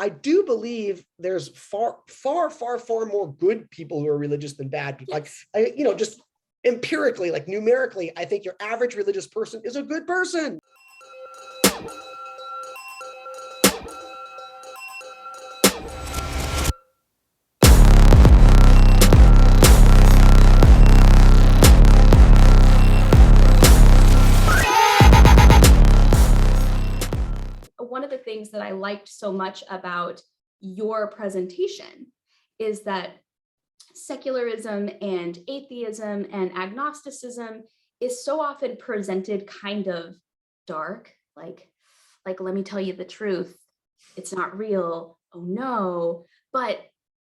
I do believe there's far, far, far, far more good people who are religious than bad people. Yes. Like, just empirically, like numerically, I think your average religious person is a good person. One of the things that I liked so much about your presentation is that secularism and atheism and agnosticism is so often presented kind of dark, like let me tell you the truth, it's not real, oh no. But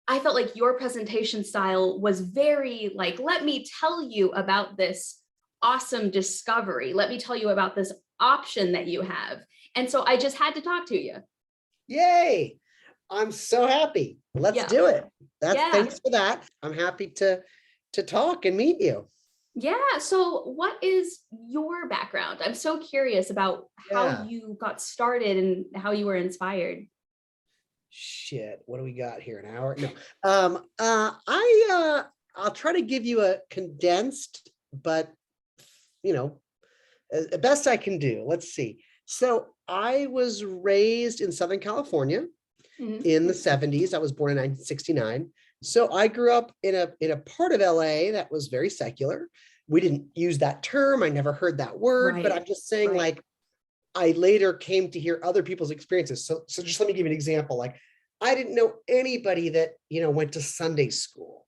I felt like your presentation style was very like, let me tell you about this awesome discovery, let me tell you about this option that you have. And so I just had to talk to you. Yay. I'm so happy. Let's do it. Thanks for that. I'm happy to talk and meet you. Yeah. So what is your background? I'm so curious about how you got started and how you were inspired. Shit. What do we got here? An hour? No. I'll try to give you a condensed, but as best I can do. Let's see. So I was raised in Southern California in the 70s. I was born in 1969. So I grew up in a part of LA that was very secular. We didn't use that term. I never heard that word, but I'm just saying, like, I later came to hear other people's experiences. So just let me give you an example. Like, I didn't know anybody that, went to Sunday school.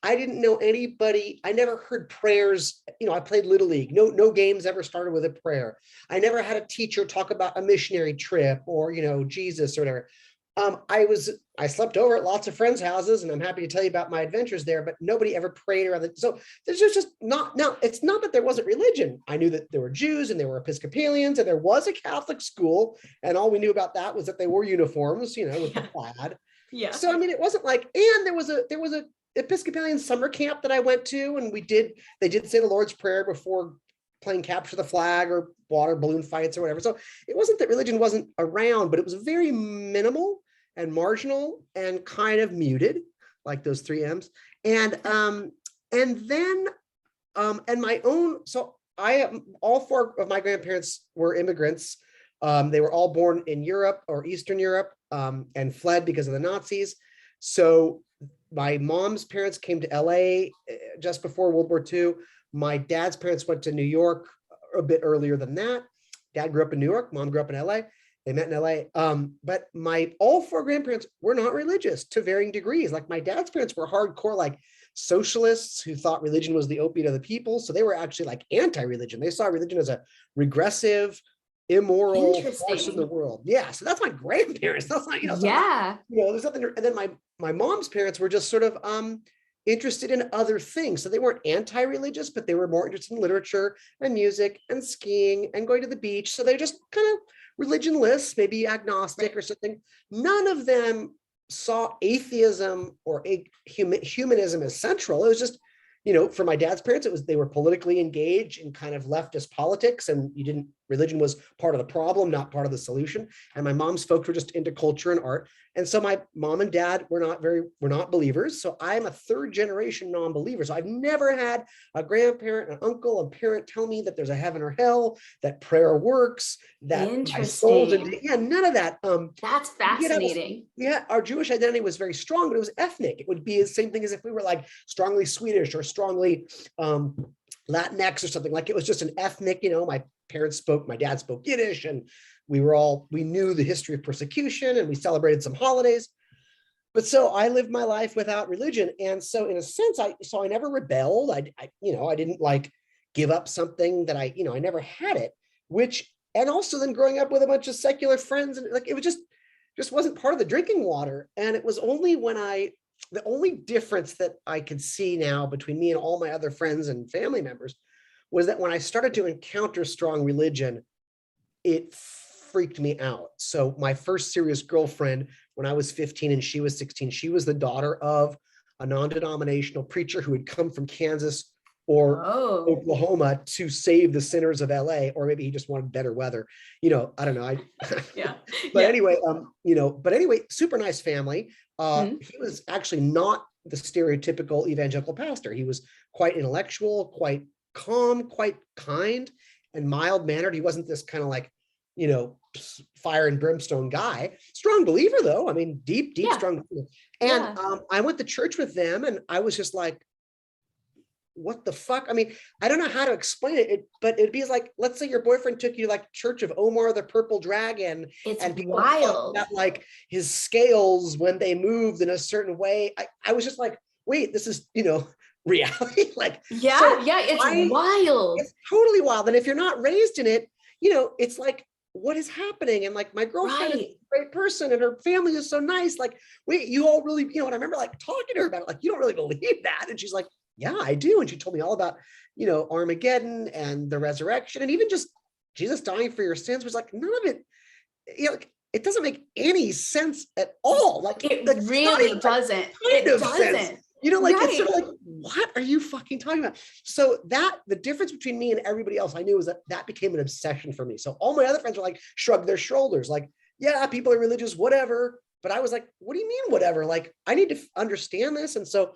I didn't know anybody. I never heard prayers. I played Little League. No games ever started with a prayer. I never had a teacher talk about a missionary trip or, Jesus or whatever. I slept over at lots of friends' houses, and I'm happy to tell you about my adventures there, but nobody ever prayed around it. So there's just not, now it's not that there wasn't religion. I knew that there were Jews and there were Episcopalians and there was a Catholic school. And all we knew about that was that they wore uniforms, with the plaid. Yeah. So, it wasn't like, and there was a Episcopalian summer camp that I went to, and they did say the Lord's Prayer before playing capture the flag or water balloon fights or whatever. So it wasn't that religion wasn't around, but it was very minimal and marginal and kind of muted, like those 3 M's. And then my own, so all 4 of my grandparents were immigrants. They were all born in Europe or Eastern Europe and fled because of the Nazis. So my mom's parents came to LA just before World War II. My dad's parents went to New York a bit earlier than that. Dad grew up in New York, mom grew up in LA. They met in LA. But all 4 grandparents were not religious to varying degrees. Like, my dad's parents were hardcore, like, socialists who thought religion was the opiate of the people. So they were actually like anti-religion. They saw religion as a regressive, immoral force in the world. Yeah. So that's my grandparents. That's not, there's nothing. And then my mom's parents were just sort of interested in other things. So they weren't anti-religious, but they were more interested in literature and music and skiing and going to the beach. So they're just kind of religionless, maybe agnostic or something. None of them saw atheism or humanism as central. It was just, for my dad's parents, they were politically engaged in kind of leftist politics, and religion was part of the problem, not part of the solution. And my mom's folks were just into culture and art. And so my mom and dad were not believers. So I'm a 3rd generation non-believer. So I've never had a grandparent, an uncle, a parent tell me that there's a heaven or hell, that prayer works, that my soul's none of that. That's fascinating. Our Jewish identity was very strong, but it was ethnic. It would be the same thing as if we were like strongly Swedish or strongly Latinx or something. Like, it was just an ethnic, my dad spoke Yiddish, and we knew the history of persecution, and we celebrated some holidays. But so I lived my life without religion. And so in a sense, I never rebelled. I didn't like give up something that I never had it, and also then growing up with a bunch of secular friends, and like, it was just wasn't part of the drinking water. And it was only when the only difference that I could see now between me and all my other friends and family members was that when I started to encounter strong religion, it freaked me out. So my first serious girlfriend, when I was 15 and she was 16, she was the daughter of a non-denominational preacher who had come from Kansas or Oh, Oklahoma to save the sinners of LA, or maybe he just wanted better weather. I don't know. yeah. But Yeah. anyway, super nice family. He was actually not the stereotypical evangelical pastor. He was quite intellectual, quite calm, quite kind and mild mannered. He wasn't this kind of like, fire and brimstone guy. Strong believer though. I mean, deep, Yeah. strong. And I went to church with them and I was just like, what the fuck? I mean, I don't know how to explain it, but it'd be like, let's say your boyfriend took you like Church of Omar the Purple Dragon, It's and people wild. about like his scales when they moved in a certain way. I was just like, wait, this is reality. Like, Yeah, so it's wild. It's totally wild. And if you're not raised in it, it's like, what is happening? And like, my girlfriend is a great person and her family is so nice. Like, wait, you all really, and I remember like talking to her about it, like, you don't really believe that. And she's like, yeah, I do. And she told me all about, Armageddon and the resurrection, and even just Jesus dying for your sins was like, none of it, it doesn't make any sense at all. Like it really doesn't. It doesn't. Sense. It's sort of like, what are you fucking talking about? So the difference between me and everybody else I knew was that became an obsession for me. So all my other friends were like, shrugged their shoulders, like, yeah, people are religious, whatever. But I was like, what do you mean, whatever? Like, I need to understand this. And so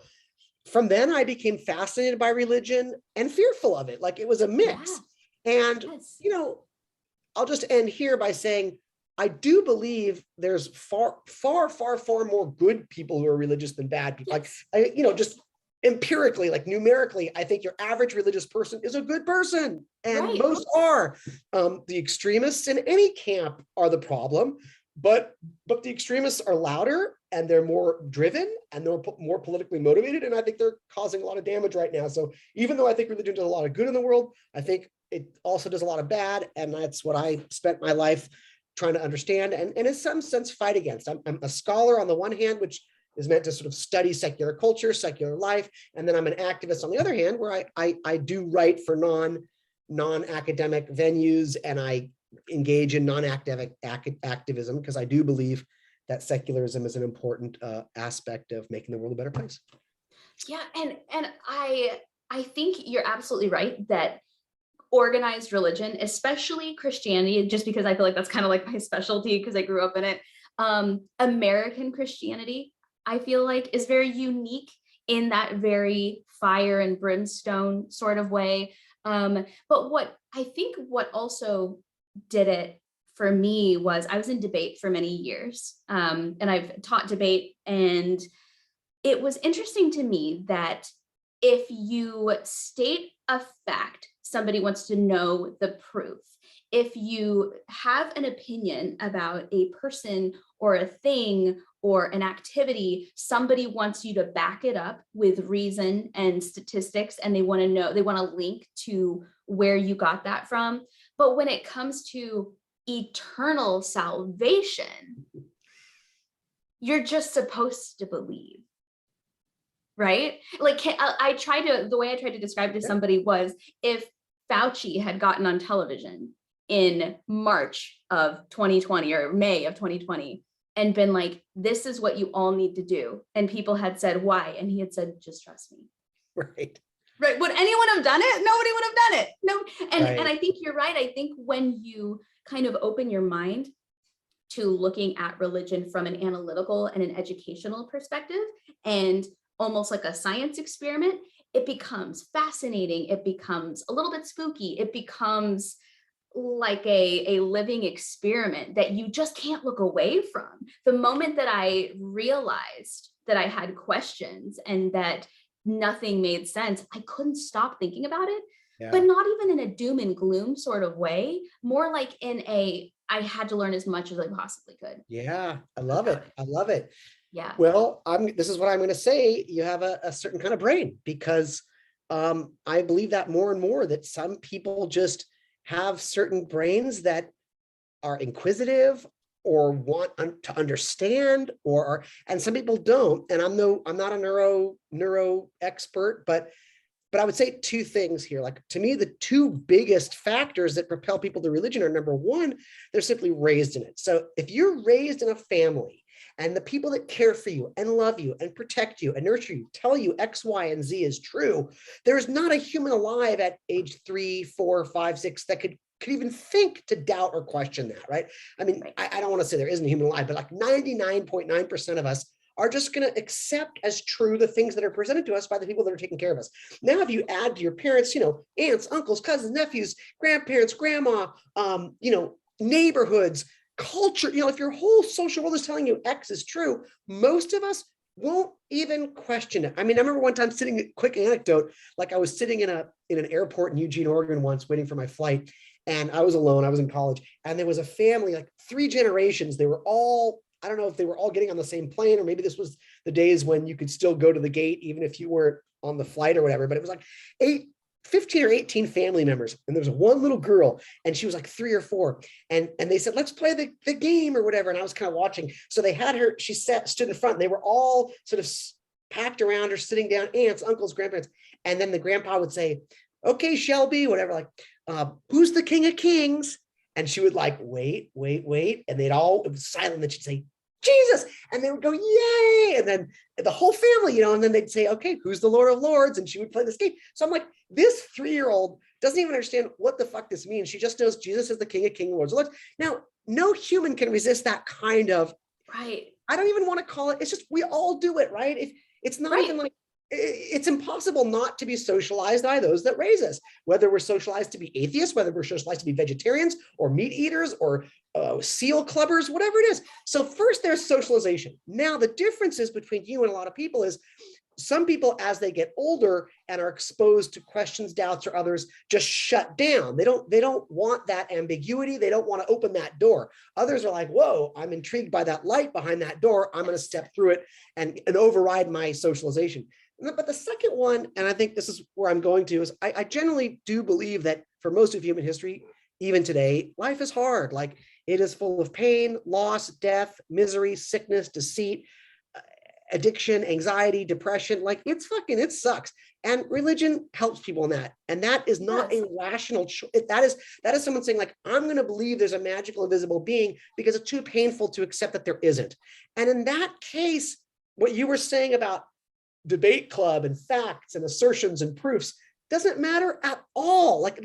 from then I became fascinated by religion and fearful of it. Like, it was a mix. Yeah. And, I'll just end here by saying, I do believe there's far, far, far, far more good people who are religious than bad people. Yes. Like, just empirically, like numerically, I think your average religious person is a good person, and most are. The extremists in any camp are the problem, but the extremists are louder and they're more driven and they're more politically motivated, and I think they're causing a lot of damage right now. So even though I think religion does a lot of good in the world, I think it also does a lot of bad, and that's what I spent my life trying to understand and in some sense fight against. I'm a scholar on the one hand, which is meant to sort of study secular culture, secular life, and then I'm an activist on the other hand, where I do write for non-academic venues, and I engage in non-academic activism, because I do believe that secularism is an important aspect of making the world a better place. Yeah, and I think you're absolutely right that organized religion, especially Christianity, just because I feel like that's kind of like my specialty because I grew up in it. American Christianity, I feel like, is very unique in that very fire and brimstone sort of way. But what also did it for me was I was in debate for many years, and I've taught debate, and it was interesting to me that if you state a fact, somebody wants to know the proof. If you have an opinion about a person or a thing or an activity, somebody wants you to back it up with reason and statistics, and they want to know, they want to link to where you got that from. But when it comes to eternal salvation, you're just supposed to believe. Right? Like, the way I tried to describe it to somebody was, if Fauci had gotten on television in March of 2020 or May of 2020 and been like, this is what you all need to do, and people had said, why? And he had said, just trust me. Right. Would anyone have done it? Nobody would have done it. No. And I think you're right. I think when you kind of open your mind to looking at religion from an analytical and an educational perspective, and almost like a science experiment, it becomes fascinating. It becomes a little bit spooky. It becomes like a living experiment that you just can't look away from. The moment that I realized that I had questions and that nothing made sense, I couldn't stop thinking about it, but not even in a doom and gloom sort of way, more like in I had to learn as much as I possibly could. Yeah, I love it. I love it. Yeah. Well, this is what I'm going to say. You have a certain kind of brain, because I believe that more and more, that some people just have certain brains that are inquisitive or want to understand, and some people don't. And I'm not a neuro expert, but I would say two things here. Like, to me, the two biggest factors that propel people to religion are, number one, they're simply raised in it. So if you're raised in a family and the people that care for you and love you and protect you and nurture you tell you X, Y, and Z is true, there's not a human alive at age 3, 4, 5, 6 that could even think to doubt or question that, right? I mean, I don't want to say there isn't a human alive, but like 99.9% of us are just going to accept as true the things that are presented to us by the people that are taking care of us. Now, if you add to your parents, aunts, uncles, cousins, nephews, grandparents, grandma, neighborhoods, culture, if your whole social world is telling you X is true, most of us won't even question it. I mean, I remember one time quick anecdote, like I was sitting in an airport in Eugene, Oregon once waiting for my flight, and I was alone, I was in college, and there was a family, like 3 generations, they were all, I don't know if they were all getting on the same plane, or maybe this was the days when you could still go to the gate even if you weren't on the flight or whatever, but it was like 15 or 18 family members. And there was one little girl, and she was like 3 or 4. And they said, let's play the game or whatever. And I was kind of watching. So they had her, she stood in front, and they were all sort of packed around her, sitting down, aunts, uncles, grandparents. And then the grandpa would say, okay, Shelby, whatever, like, who's the king of kings? And she would like, wait. And it was silent. And then she'd say, Jesus. And they would go, yay. And then the whole family, and then they'd say, okay, who's the Lord of Lords? And she would play this game. So I'm like, this 3-year-old doesn't even understand what the fuck this means. She just knows Jesus is the King of Kings, Lords of Lords. Now, no human can resist that kind of, right. I don't even want to call it, it's just, we all do it, right? If it's not even like, it's impossible not to be socialized by those that raise us, whether we're socialized to be atheists, whether we're socialized to be vegetarians or meat eaters or seal clubbers, whatever it is. So first there's socialization. Now the differences between you and a lot of people is some people, as they get older and are exposed to questions, doubts, or others, just shut down. They don't want that ambiguity. They don't want to open that door. Others are like, whoa, I'm intrigued by that light behind that door. I'm going to step through it and override my socialization. But the second one, and I think this is where I'm going to, is I generally do believe that for most of human history, even today, life is hard. Like, it is full of pain, loss, death, misery, sickness, deceit, addiction, anxiety, depression. Like, it sucks. And religion helps people in that. And that is not a rational choice. That is someone saying, like, I'm going to believe there's a magical, invisible being because it's too painful to accept that there isn't. And in that case, what you were saying about debate club and facts and assertions and proofs doesn't matter at all. Like,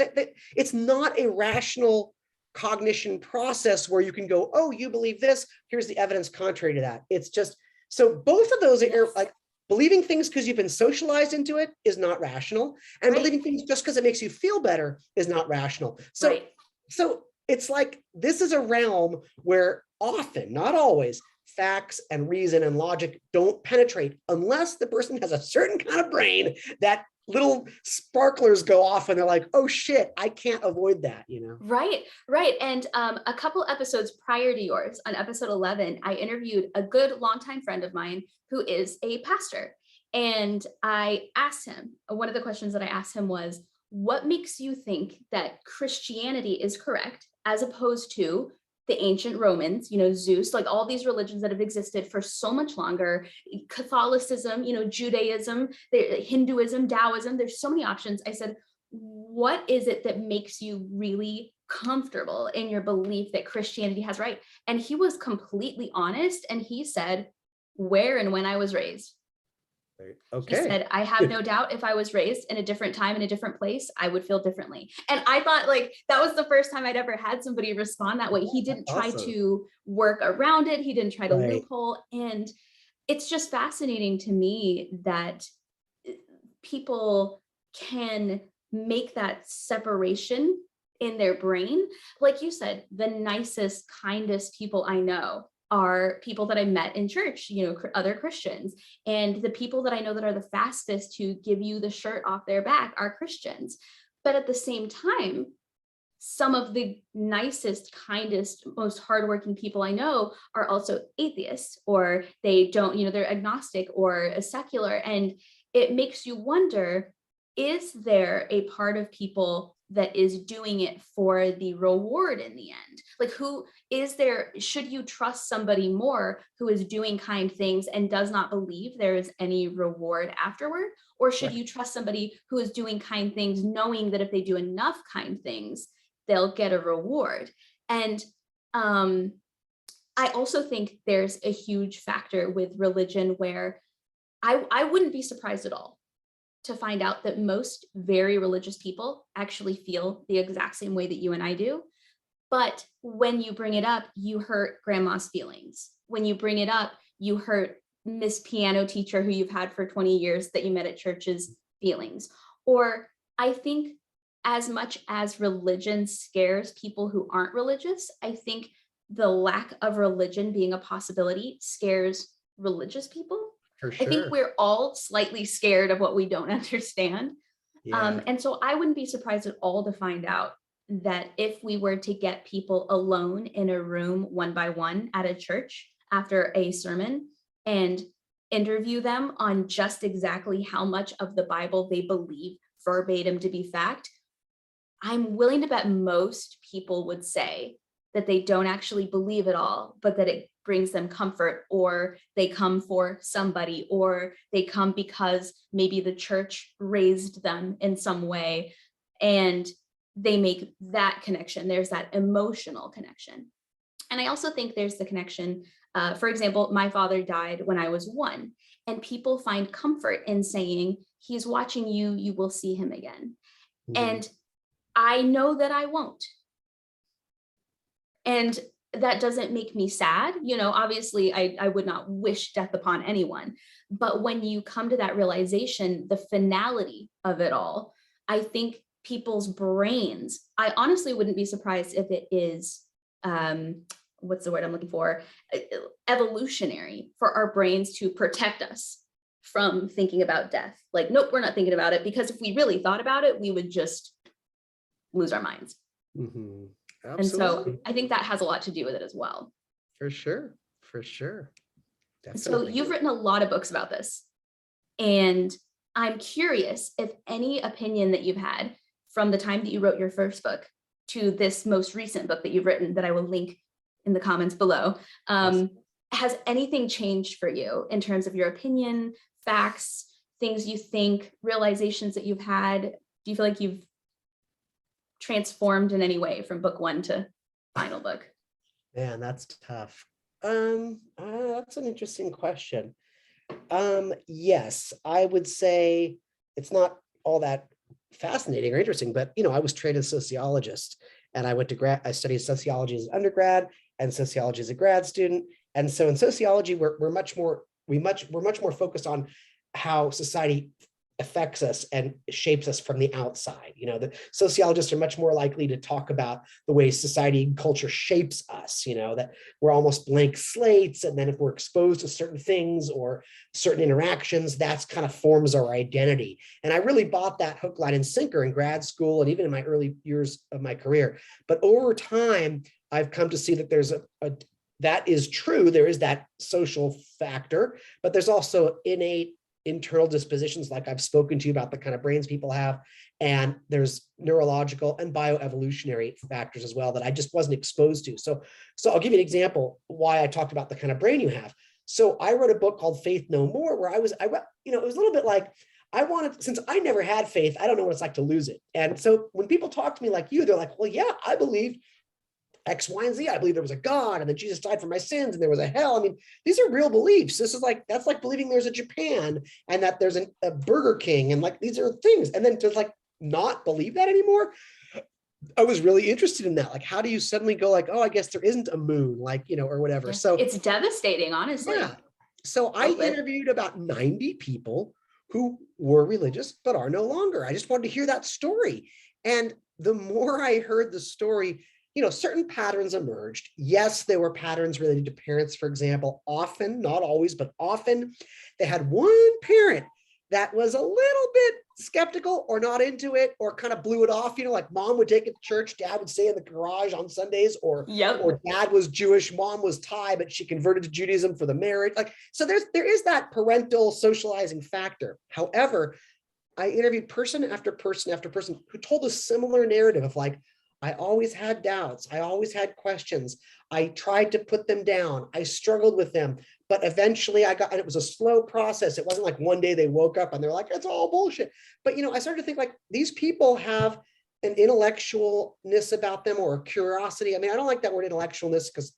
it's not a rational cognition process where you can go, oh, you believe this, here's the evidence contrary to that. It's just, so both of those are like, believing things because you've been socialized into it is not rational, and believing things just because it makes you feel better is not rational. So it's like, this is a realm where often, not always, facts and reason and logic don't penetrate unless the person has a certain kind of brain that little sparklers go off and they're like, oh shit, I can't avoid that, Right. And a couple episodes prior to yours, on episode 11, I interviewed a good longtime friend of mine who is a pastor. And I asked him, one of the questions that I asked him was, what makes you think that Christianity is correct as opposed to the ancient Romans, Zeus, like all these religions that have existed for so much longer, Catholicism, Judaism, Hinduism, Taoism, there's so many options. I said, what is it that makes you really comfortable in your belief that Christianity has right? And he was completely honest. And he said, where and when I was raised. Okay. He said, I have no doubt if I was raised in a different time, in a different place, I would feel differently. And I thought, like, that was the first time I'd ever had somebody respond that way. He didn't try to work around it. He didn't try to loophole. And it's just fascinating to me that people can make that separation in their brain. Like you said, the nicest, kindest people I know are people that I met in church, other Christians. And the people that I know that are the fastest to give you the shirt off their back are Christians. But at the same time, some of the nicest, kindest, most hardworking people I know are also atheists, or they don't, they're agnostic or secular. And it makes you wonder, is there a part of people that is doing it for the reward in the end? Like, should you trust somebody more who is doing kind things and does not believe there is any reward afterward? Or should you trust somebody who is doing kind things, knowing that if they do enough kind things, they'll get a reward? And I also think there's a huge factor with religion where I wouldn't be surprised at all to find out that most very religious people actually feel the exact same way that you and I do. But when you bring it up, you hurt grandma's feelings. When you bring it up, you hurt Miss Piano teacher who you've had for 20 years that you met at church's feelings. Or I think as much as religion scares people who aren't religious, I think the lack of religion being a possibility scares religious people. For I think sure. we're all slightly scared of what we don't understand. Yeah. And so I wouldn't be surprised at all to find out that if we were to get people alone in a room one by one at a church after a sermon and interview them on just exactly how much of the Bible they believe verbatim to be fact, I'm willing to bet most people would say that they don't actually believe it all, but that it brings them comfort, or they come for somebody, or they come because maybe the church raised them in some way, and they make that connection. There's that emotional connection. And I also think there's the connection. For example, my father died when I was 1, and people find comfort in saying, he's watching you, you will see him again. And I know that I won't. And that doesn't make me sad. Obviously I would not wish death upon anyone. But when you come to that realization, the finality of it all, I think people's brains, I honestly wouldn't be surprised if it is, what's the word I'm looking for? Evolutionary for our brains to protect us from thinking about death. Like, nope, we're not thinking about it, because if we really thought about it, we would just lose our minds. Mm-hmm. And so I think that has a lot to do with it as well. For sure. For sure. So Definitely. you've written a lot of books about this. And I'm curious if any opinion that you've had from the time that you wrote your first book to this most recent book that you've written, that I will link in the comments below, has anything changed for you in terms of your opinion, facts, things you think, realizations that you've had? Do you feel like you've transformed in any way from book 1 to final book? Man, that's tough. That's an interesting question. Yes, I would say it's not all that fascinating or interesting, but I was trained as a sociologist, and I went to I studied sociology as an undergrad and sociology as a grad student. And so in sociology, we're much more focused on how society affects us and shapes us from the outside. The sociologists are much more likely to talk about the way society and culture shapes us, that we're almost blank slates. And then if we're exposed to certain things or certain interactions, that's kind of forms our identity. And I really bought that hook, line, and sinker in grad school and even in my early years of my career. But over time, I've come to see that there's that is true. There is that social factor, but there's also innate internal dispositions, like I've spoken to you about, the kind of brains people have, and there's neurological and bioevolutionary factors as well that I just wasn't exposed to. So I'll give you an example why I talked about the kind of brain you have. So I wrote a book called Faith No More, where it was a little bit like, since I never had faith, I don't know what it's like to lose it. And so when people talk to me like you, they're like, well, yeah, I believe X, Y, and Z. I believe there was a God, and that Jesus died for my sins, and there was a hell. I mean, these are real beliefs. That's like believing there's a Japan and that there's a Burger King, and like these are things. And then to like not believe that anymore, I was really interested in that. Like, how do you suddenly go like, oh, I guess there isn't a moon, like, or whatever. Yeah. So it's devastating, honestly. Yeah. So I interviewed about 90 people who were religious but are no longer. I just wanted to hear that story. And the more I heard the story, certain patterns emerged. Yes, there were patterns related to parents, for example. Often, not always, but often, they had one parent that was a little bit skeptical or not into it, or kind of blew it off. Like mom would take it to church, dad would stay in the garage on Sundays, or dad was Jewish, mom was Thai, but she converted to Judaism for the marriage. Like, so there is that parental socializing factor. However, I interviewed person after person after person who told a similar narrative of like, I always had doubts. I always had questions. I tried to put them down. I struggled with them, but eventually and it was a slow process. It wasn't like one day they woke up and they're like, it's all bullshit. But, I started to think like these people have an intellectualness about them, or a curiosity. I mean, I don't like that word intellectualness because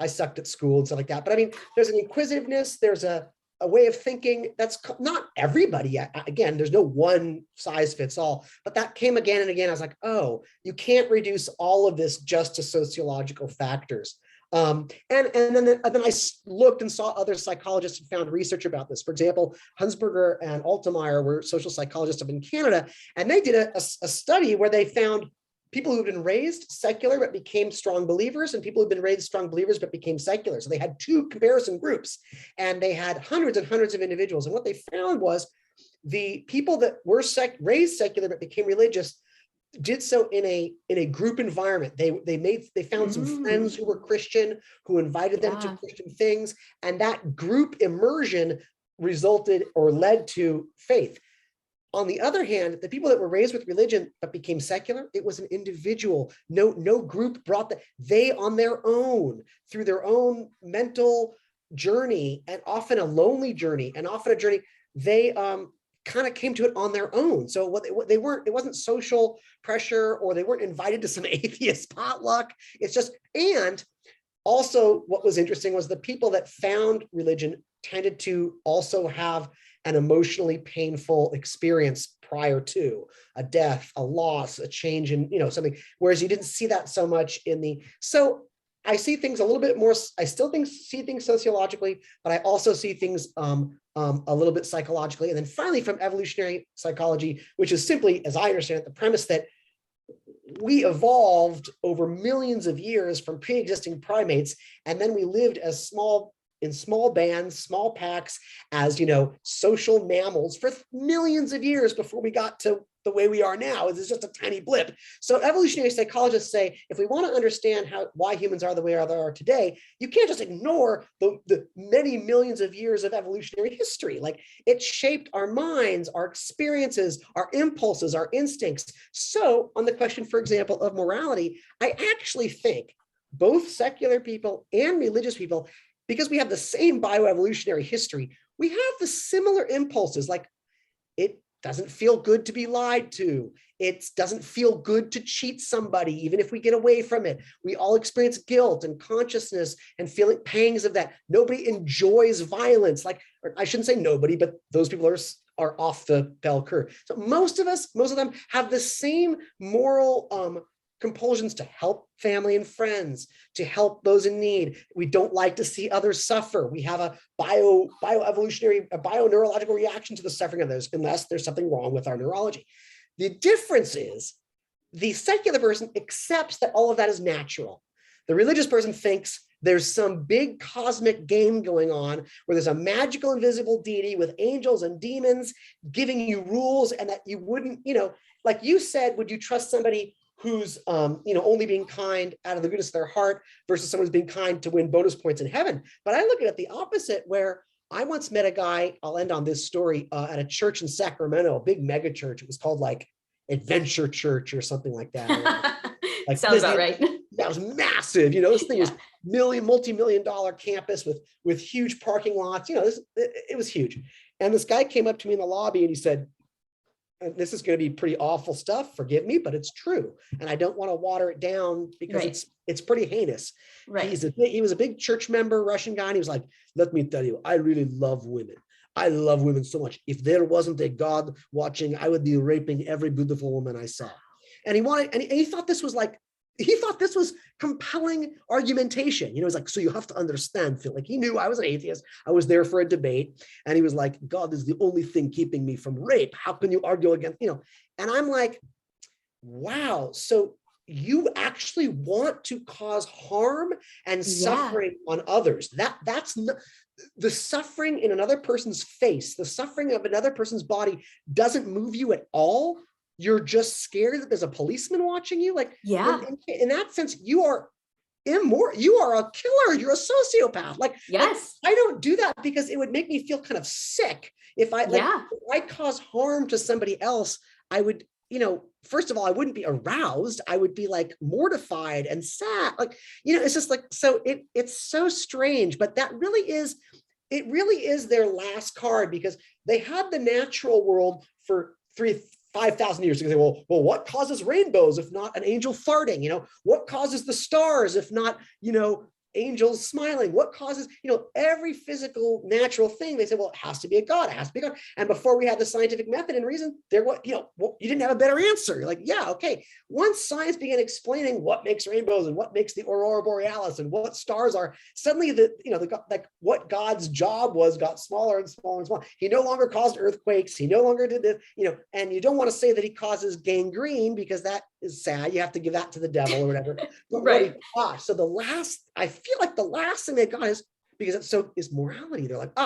I sucked at school and stuff like that. But I mean, there's an inquisitiveness, there's a way of thinking that's not everybody. Again, there's no one size fits all, but that came again and again. I was like, oh, you can't reduce all of this just to sociological factors. And then I looked and saw other psychologists and found research about this. For example, Hunsberger and Altemeyer were social psychologists up in Canada, and they did a study where they found people who've been raised secular but became strong believers, and people who've been raised strong believers but became secular. So they had two comparison groups, and they had hundreds and hundreds of individuals. And what they found was the people that were raised secular but became religious did so in a group environment. They found some friends who were Christian, who invited them to Christian things, and that group immersion resulted or led to faith. On the other hand, the people that were raised with religion but became secular, it was an individual. No group brought that. They on their own, through their own mental journey, and often a lonely journey, and often a journey, they kind of came to it on their own. So it wasn't social pressure, or they weren't invited to some atheist potluck. It's just, and also what was interesting was the people that found religion tended to also have an emotionally painful experience prior to a death, a loss, a change in, something, whereas you didn't see that so much so I see things a little bit more, I still see things sociologically, but I also see things a little bit psychologically. And then finally from evolutionary psychology, which is simply, as I understand it, the premise that we evolved over millions of years from pre-existing primates, and then we lived in small bands, small packs, as social mammals for millions of years before we got to the way we are now. It's just a tiny blip. So evolutionary psychologists say, if we want to understand why humans are the way they are today, you can't just ignore the many millions of years of evolutionary history. Like, it shaped our minds, our experiences, our impulses, our instincts. So on the question, for example, of morality, I actually think both secular people and religious people, because we have the same bioevolutionary history, we have the similar impulses. Like, it doesn't feel good to be lied to. It doesn't feel good to cheat somebody, even if we get away from it. We all experience guilt and consciousness and feeling pangs of that. Nobody enjoys violence. Like, or I shouldn't say nobody, but those people are off the bell curve. So most of them have the same moral compulsions to help family and friends, to help those in need. We don't like to see others suffer. We have a bioevolutionary, a bioneurological reaction to the suffering of those, unless there's something wrong with our neurology. The difference is the secular person accepts that all of that is natural. The religious person thinks there's some big cosmic game going on where there's a magical invisible deity with angels and demons giving you rules, and that you wouldn't, like you said, would you trust somebody who's only being kind out of the goodness of their heart versus someone who's being kind to win bonus points in heaven? But I look at it the opposite, where I once met a guy, I'll end on this story, at a church in Sacramento, a big mega church. It was called like Adventure Church or something like that. Like, sounds about right. That was massive. This thing was multi-million-dollar campus with huge parking lots. It was huge. And this guy came up to me in the lobby and he said, and this is going to be pretty awful stuff, forgive me, but it's true. And I don't want to water it down because it's pretty heinous. Right. He was a big church member, Russian guy. And he was like, let me tell you, I really love women. I love women so much. If there wasn't a God watching, I would be raping every beautiful woman I saw. And he thought this was compelling argumentation. It's like, so you have to understand, Phil. Like, he knew I was an atheist. I was there for a debate. And he was like, God is the only thing keeping me from rape. How can you argue against, And I'm like, wow. So you actually want to cause harm and suffering on others. That's not, the suffering in another person's face, the suffering of another person's body doesn't move you at all. You're just scared that there's a policeman watching you. Like, in that sense, you are immoral. You are a killer. You're a sociopath. Like, I don't do that because it would make me feel kind of sick. If I cause harm to somebody else, I would, first of all, I wouldn't be aroused. I would be like mortified and sad. Like, it's just like, so it's so strange, but it really is their last card, because they had the natural world for 5,000 years. You can say, well, what causes rainbows if not an angel farting? What causes the stars if not, angels smiling? What causes, every physical natural thing? They say, well, it has to be a God. It has to be a God. And before we had the scientific method and reason, you didn't have a better answer. You're like, yeah, okay. Once science began explaining what makes rainbows and what makes the aurora borealis and what stars are, suddenly what God's job was got smaller and smaller and smaller. He no longer caused earthquakes. He no longer did this, and you don't want to say that he causes gangrene because that is sad. You have to give that to the devil or whatever. But right. So I feel like the last thing they got is morality. They're like,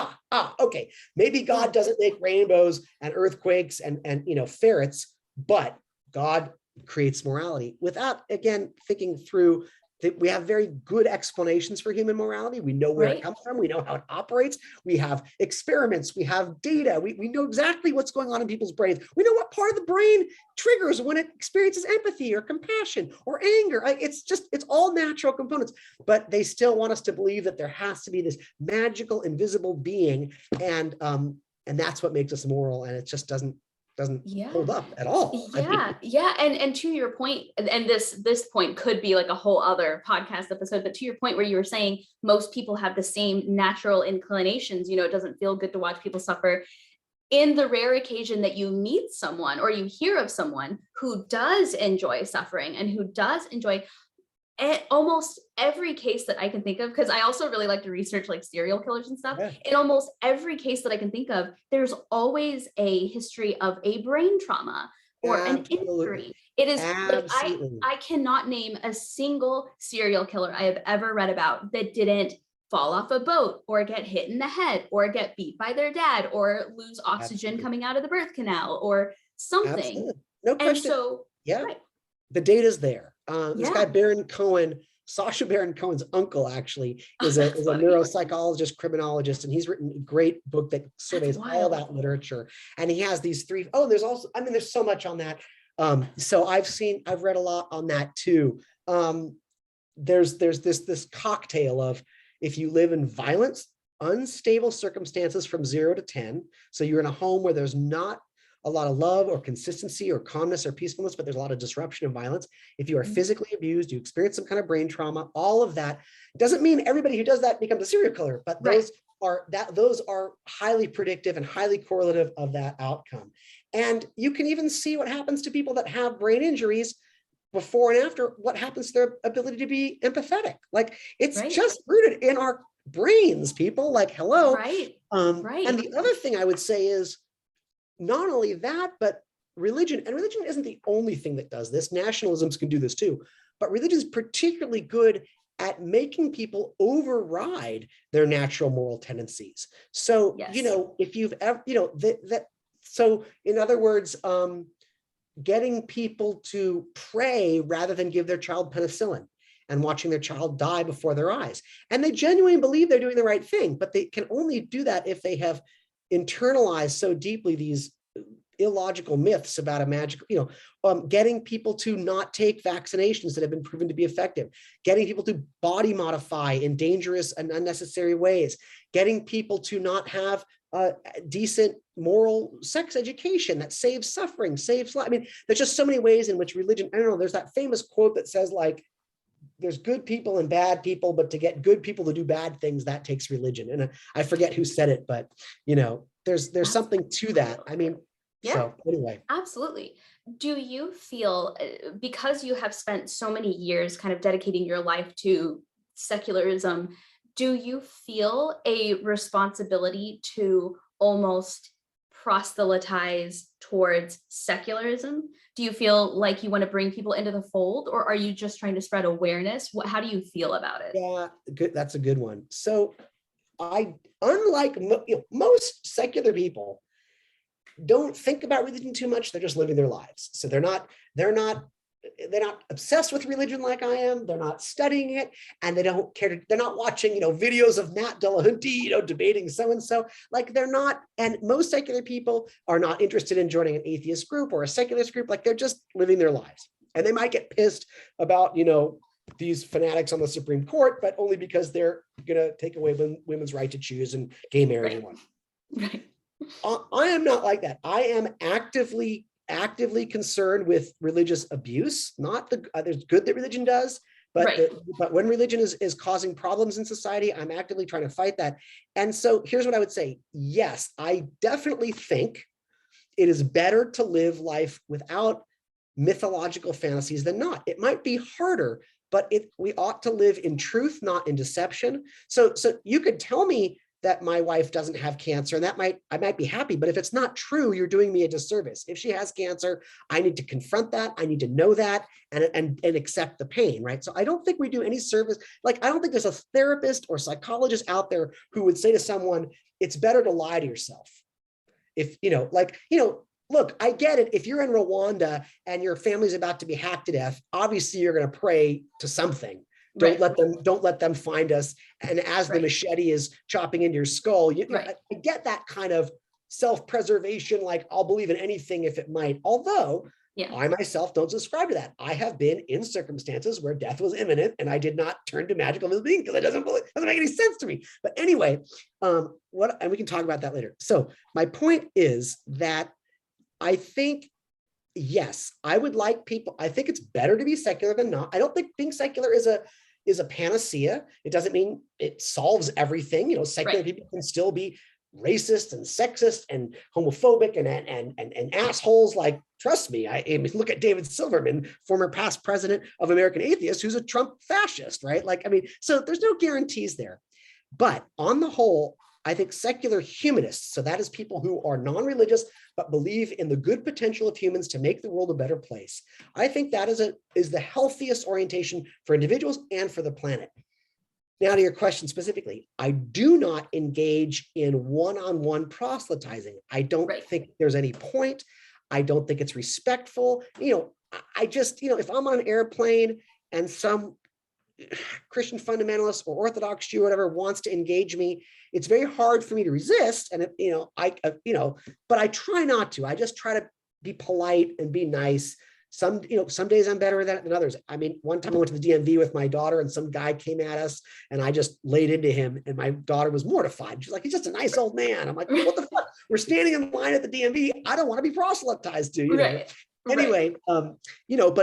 okay, maybe God doesn't make rainbows and earthquakes and ferrets, but God creates morality without, again, thinking through that we have very good explanations for human morality. We know where it comes from. We know how it operates. We have experiments. We have data. We know exactly what's going on in people's brains. We know what part of the brain triggers when it experiences empathy or compassion or anger. It's all natural components, but they still want us to believe that there has to be this magical, invisible being. And that's what makes us moral. And it just doesn't hold up at all. And to your point, and this point could be like a whole other podcast episode, but to your point where you were saying most people have the same natural inclinations, it doesn't feel good to watch people suffer. In the rare occasion that you meet someone or you hear of someone who does enjoy suffering and who does enjoy almost every case that I can think of, because I also really like to research like serial killers and stuff. In almost every case that I can think of, there's always a history of a brain trauma or an injury. It is like I cannot name a single serial killer I have ever read about that didn't fall off a boat or get hit in the head or get beat by their dad or lose oxygen coming out of the birth canal or something. No question. And so, the data's there. This guy, Baron Cohen, Sacha Baron Cohen's uncle, actually, is a neuropsychologist, criminologist, and he's written a great book that surveys all that literature. And he has these three, there's so much on that. So I've read a lot on that too. There's this cocktail of, if you live in violence, unstable circumstances from 0 to 10, so you're in a home where there's not a lot of love or consistency or calmness or peacefulness, but there's a lot of disruption and violence. If you are physically abused, you experience some kind of brain trauma, all of that doesn't mean everybody who does that becomes a serial killer, but those are highly predictive and highly correlative of that outcome. And you can even see what happens to people that have brain injuries before and after, what happens to their ability to be empathetic. Like it's just rooted in our brains, people, like, hello. And the other thing I would say is, not only that, but religion isn't the only thing that does this. Nationalisms can do this too, but religion is particularly good at making people override their natural moral tendencies. So, if you've ever, so in other words, getting people to pray rather than give their child penicillin and watching their child die before their eyes. And they genuinely believe they're doing the right thing, but they can only do that if they have internalized so deeply these illogical myths about a magical, getting people to not take vaccinations that have been proven to be effective, getting people to body modify in dangerous and unnecessary ways, getting people to not have decent moral sex education that saves suffering, saves life. I mean, there's just so many ways in which religion, I don't know, there's that famous quote that says, like, there's good people and bad people, but to get good people to do bad things, that takes religion. And I forget who said it, but there's something to that. I mean, so anyway. Absolutely. Do you feel, because you have spent so many years kind of dedicating your life to secularism, do you feel a responsibility to almost proselytize towards secularism? Do you feel like you want to bring people into the fold, or are you just trying to spread awareness? How do you feel about it? Yeah, good. That's a good one. So unlike most secular people, don't think about religion too much. They're just living their lives. So they're not obsessed with religion like I am. They're not studying it, and they don't care. They're not watching, videos of Matt Dillahunty, debating so-and-so. Like they're not, and most secular people are not interested in joining an atheist group or a secularist group. Like they're just living their lives. And they might get pissed about, these fanatics on the Supreme Court, but only because they're going to take away women's right to choose and gay marriage and whatnot. Right. I am not like that. I am actively concerned with religious abuse. Not there's good that religion does, But, Right. but when religion is causing problems in society, I'm actively trying to fight that. And so here's what I would say. Yes, I definitely think it is better to live life without mythological fantasies than not. It might be harder, but we ought to live in truth, not in deception. So you could tell me that my wife doesn't have cancer, and I might be happy, but if it's not true, you're doing me a disservice. If she has cancer, I need to confront that. I need to know that and accept the pain, right? So I don't think we do any service. Like, I don't think there's a therapist or psychologist out there who would say to someone, it's better to lie to yourself. If, look, I get it. If you're in Rwanda and your family's about to be hacked to death, obviously you're going to pray to something. Don't let them find us. And as the machete is chopping into your skull, I get that kind of self-preservation, like I'll believe in anything if it might. Although I myself don't subscribe to that. I have been in circumstances where death was imminent and I did not turn to magical being because it doesn't make any sense to me. But anyway, and we can talk about that later. So my point is that I think, yes, I would like people, I think it's better to be secular than not. I don't think being secular is a panacea. It doesn't mean it solves everything. Secular people can still be racist and sexist and homophobic and assholes. Like, trust me, I mean, look at David Silverman, former past president of American Atheists, who's a Trump fascist, right? Like, I mean, so there's no guarantees there. But on the whole, I think secular humanists, so that is people who are non-religious but believe in the good potential of humans to make the world a better place. I think that is the healthiest orientation for individuals and for the planet. Now to your question specifically, I do not engage in one-on-one proselytizing. I don't think there's any point. I don't think it's respectful. I just, if I'm on an airplane and some Christian fundamentalist or Orthodox Jew or whatever wants to engage me, it's very hard for me to resist. And but I try not to. I just try to be polite and be nice. Some days I'm better at that than others. I mean, one time I went to the DMV with my daughter and some guy came at us and I just laid into him and my daughter was mortified. She's like, he's just a nice old man. I'm like, what the fuck? We're standing in line at the DMV. I don't want to be proselytized to, Anyway, but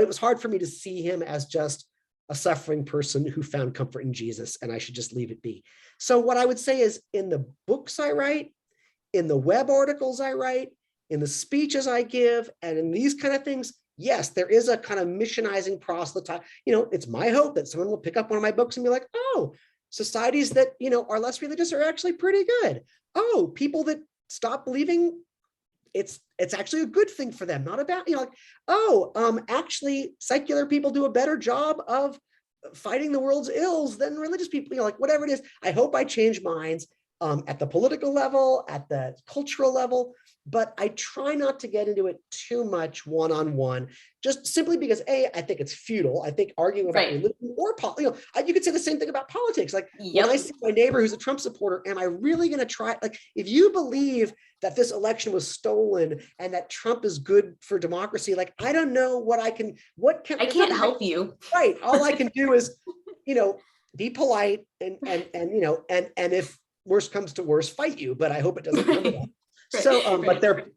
it was hard for me to see him as just a suffering person who found comfort in Jesus, and I should just leave it be. So what I would say is, in the books I write, in the web articles I write, in the speeches I give, and in these kind of things, yes, there is a kind of missionizing proselyte. It's my hope that someone will pick up one of my books and be like, oh, societies that, are less religious are actually pretty good. Oh, people that stop believing, it's actually a good thing for them, not about, actually secular people do a better job of fighting the world's ills than religious people, whatever it is. I hope I change minds at the political level, at the cultural level, but I try not to get into it too much one-on-one, just simply because I think it's futile. I think arguing about religion or you could say the same thing about politics. Like, when I see my neighbor who's a Trump supporter, am I really going to try? Like, if you believe that this election was stolen and that Trump is good for democracy, like, I don't know I can't help you. Right. All I can do is, be polite and if worse comes to worse, fight you, but I hope it doesn't come to that. So,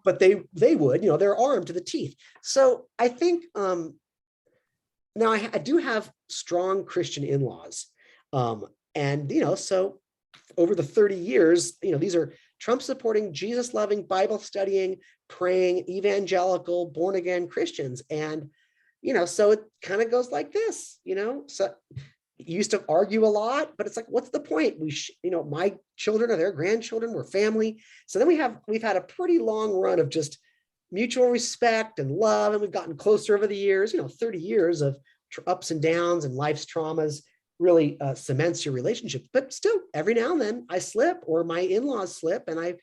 but they would, they're armed to the teeth. So I think now I do have strong Christian in-laws, and so over the 30 years, these are Trump supporting, Jesus loving, Bible studying, praying, evangelical, born again Christians, and so it kind of goes like this, so. Used to argue a lot, but it's like, what's the point? My children are their grandchildren, we're family. So then we've had a pretty long run of just mutual respect and love, and we've gotten closer over the years. 30 years of ups and downs and life's traumas really cements your relationship. But still, every now and then I slip, or my in-laws slip, and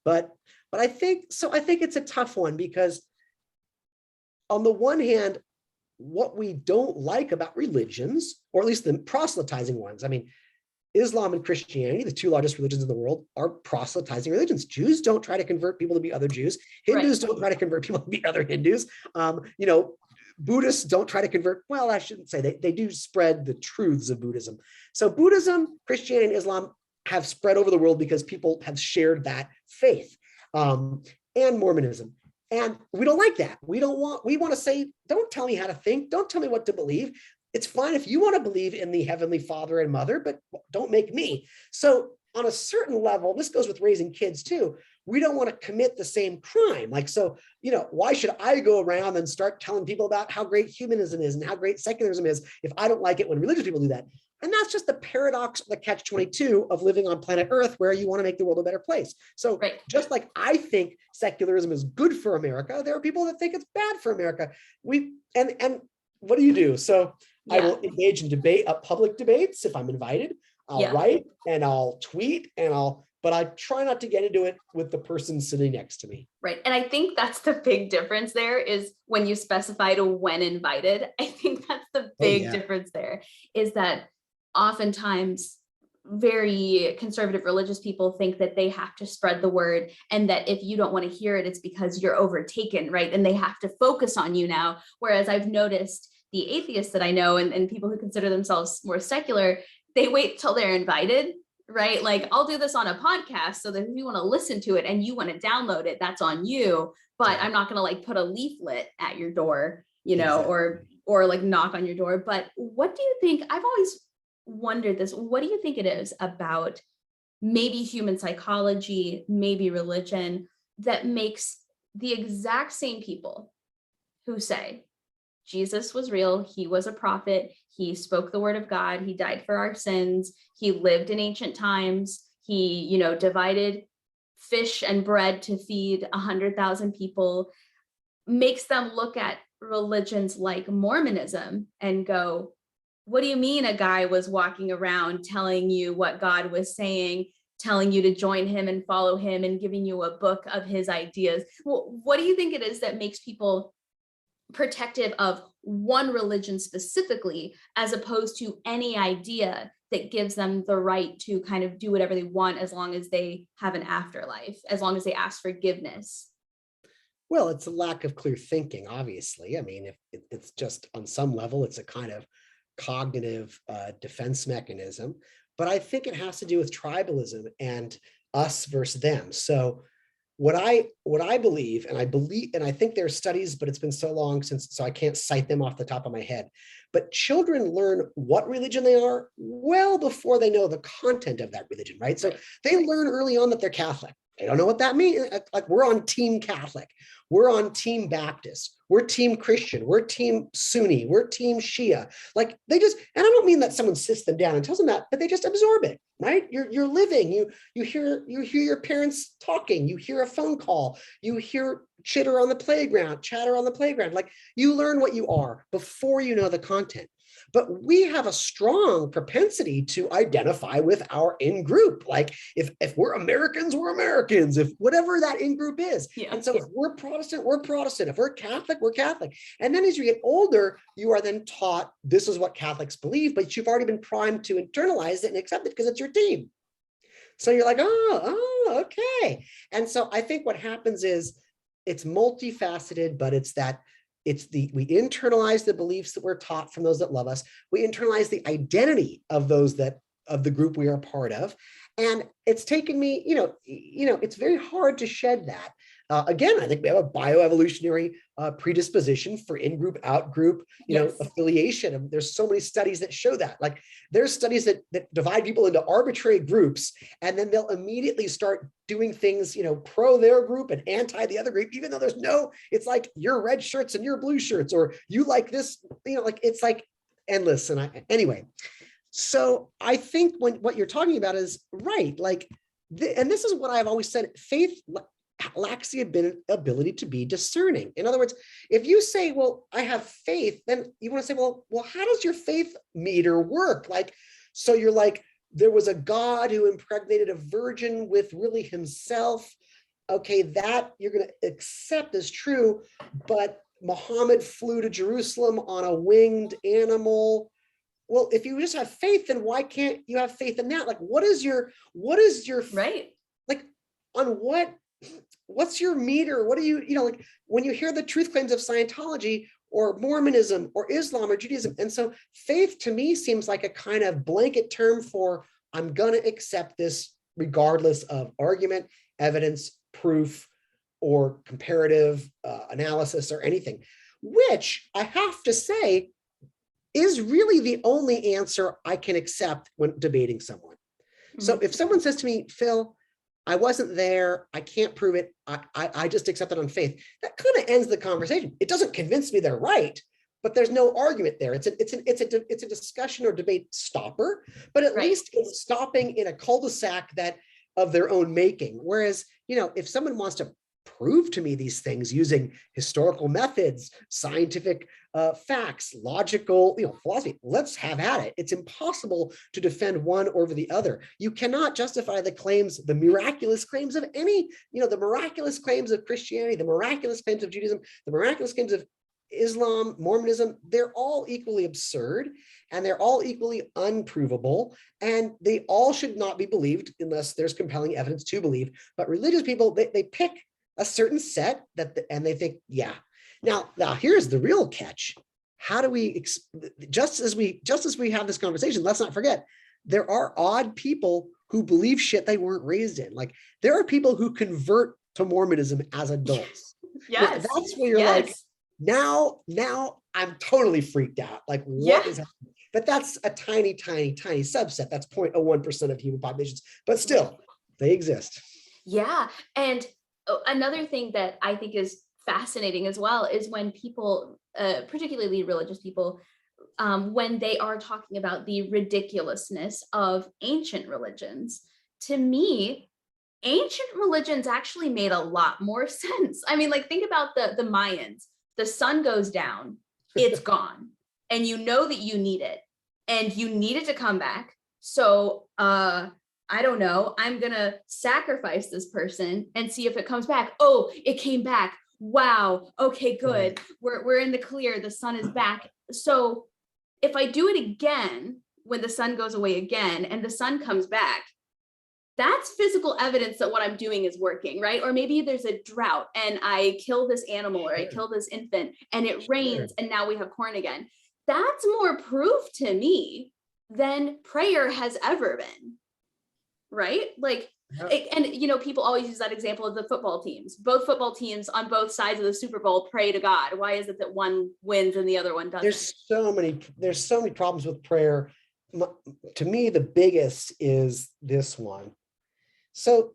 but I think it's a tough one, because on the one hand, what we don't like about religions, or at least the proselytizing ones. I mean, Islam and Christianity, the two largest religions in the world, are proselytizing religions. Jews don't try to convert people to be other Jews. Hindus don't try to convert people to be other Hindus. Buddhists don't try to convert, well, I shouldn't say, they do spread the truths of Buddhism. So Buddhism, Christianity, and Islam have spread over the world because people have shared that faith, and Mormonism. And we don't like that. We want to say, don't tell me how to think. Don't tell me what to believe. it's fine if you want to believe in the Heavenly Father and Mother, but don't make me. So on a certain level, this goes with raising kids too. We don't want to commit the same crime. Like, so, why should I go around and start telling people about how great humanism is and how great secularism is if I don't like it when religious people do that? And that's just the paradox of the catch-22 of living on planet Earth, where you want to make the world a better place. So just like I think secularism is good for America, there are people that think it's bad for America. And what do you do? So I will engage in debate, public debates if I'm invited. I'll write and I'll tweet but I try not to get into it with the person sitting next to me. Right. And I think that's the big difference there is when you specify to when invited. I think that's the big difference there, is that oftentimes very conservative religious people think that they have to spread the word, and that if you don't want to hear it, it's because you're overtaken, right? And they have to focus on you now. Whereas I've noticed the atheists that I know and people who consider themselves more secular, they wait till they're invited, right? Like, I'll do this on a podcast so that if you want to listen to it and you want to download it, that's on you. But I'm not going to like put a leaflet at your door, or like knock on your door. But what do you think? I've always wondered this. What do you think it is about maybe human psychology, maybe religion, that makes the exact same people who say Jesus was real, he was a prophet, he spoke the word of God, he died for our sins, he lived in ancient times, he, divided fish and bread to feed 100,000 people, makes them look at religions like Mormonism and go, what do you mean a guy was walking around telling you what God was saying, telling you to join him and follow him and giving you a book of his ideas? Well, what do you think it is that makes people protective of one religion specifically, as opposed to any idea that gives them the right to kind of do whatever they want, as long as they have an afterlife, as long as they ask forgiveness? Well, it's a lack of clear thinking, obviously. I mean, if it's just on some level, it's a kind of cognitive defense mechanism, but I think it has to do with tribalism and us versus them. So what I believe, and I think there are studies, but it's been so long so I can't cite them off the top of my head, but children learn what religion they are well before they know the content of that religion, right? So they learn early on that they're Catholic. They don't know what that means. Like, we're on team Catholic, we're on team Baptist, we're team Christian, we're team Sunni, we're team Shia. Like, they just, and I don't mean that someone sits them down and tells them that, but they just absorb it, right? You're living, you hear your parents talking, you hear a phone call, you hear chatter on the playground. Like, you learn what you are before you know the content. But we have a strong propensity to identify with our in-group. Like, if we're Americans, we're Americans, if whatever that in-group is. And so if we're Protestant, we're Protestant. If we're Catholic, we're Catholic. And then as you get older, you are then taught this is what Catholics believe, but you've already been primed to internalize it and accept it because it's your team. So you're like, oh, okay. And so I think what happens is it's multifaceted, but we internalize the beliefs that we're taught from those that love us. We internalize the identity of those of the group we are part of. And it's taken me, it's very hard to shed that. Again, I think we have a bioevolutionary predisposition for in-group, out-group, affiliation. And there's so many studies that show that. Like, there's studies that divide people into arbitrary groups, and then they'll immediately start doing things, pro their group and anti the other group, even though it's like you're red shirts and you're blue shirts, or you like this, it's like endless. And anyway, so I think what you're talking about is right. Like, and this is what I've always said, faith lacks the ability to be discerning. In other words, if you say, well, I have faith, then you want to say, well, how does your faith meter work? Like, so you're like, there was a God who impregnated a virgin with really himself. Okay, that you're going to accept as true, but Muhammad flew to Jerusalem on a winged animal. Well, if you just have faith, then why can't you have faith in that? Like, what is your right? Like, on what's your meter? What do you like when you hear the truth claims of Scientology or Mormonism or Islam or Judaism? And so faith to me seems like a kind of blanket term for, I'm going to accept this regardless of argument, evidence, proof, or comparative analysis or anything, which I have to say is really the only answer I can accept when debating someone. So if someone says to me, Phil, I wasn't there, I can't prove it, I just accept it on faith, that kind of ends the conversation. It doesn't convince me they're right, but there's no argument there. It's a discussion or debate stopper, but at least it's stopping in a cul-de-sac that of their own making. Whereas, if someone wants to prove to me these things using historical methods, scientific facts, logical, philosophy, let's have at it. It's impossible to defend one over the other. You cannot justify the miraculous claims of any, the miraculous claims of Christianity, the miraculous claims of Judaism, the miraculous claims of Islam, Mormonism. They're all equally absurd, and they're all equally unprovable, and they all should not be believed unless there's compelling evidence to believe. But religious people, they pick a certain set and they think, yeah. Now here's the real catch. How do we, just as we have this conversation, let's not forget, there are odd people who believe shit they weren't raised in. Like, there are people who convert to Mormonism as adults. Yes. Now, that's where you're like, now I'm totally freaked out. Like, what is happening? But that's a tiny, tiny, tiny subset. That's 0.01% of human populations, but still, they exist. Yeah. And another thing that I think is fascinating as well is when people, particularly religious people, when they are talking about the ridiculousness of ancient religions, to me, ancient religions actually made a lot more sense. I mean, like, think about the Mayans. The sun goes down, it's gone, and you know that you need it, and you need it to come back. So, I don't know, I'm gonna sacrifice this person and see if it comes back. Oh, it came back. Wow, okay, good. We're in the clear, the sun is back. So if I do it again, when the sun goes away again and the sun comes back, that's physical evidence that what I'm doing is working, right? Or maybe there's a drought and I kill this animal or I kill this infant and it rains and now we have corn again. That's more proof to me than prayer has ever been. Right? Like, and people always use that example of the football teams. Both football teams on both sides of the Super Bowl pray to God. Why is it that one wins and the other one doesn't? There's so many problems with prayer. To me, the biggest is this one. So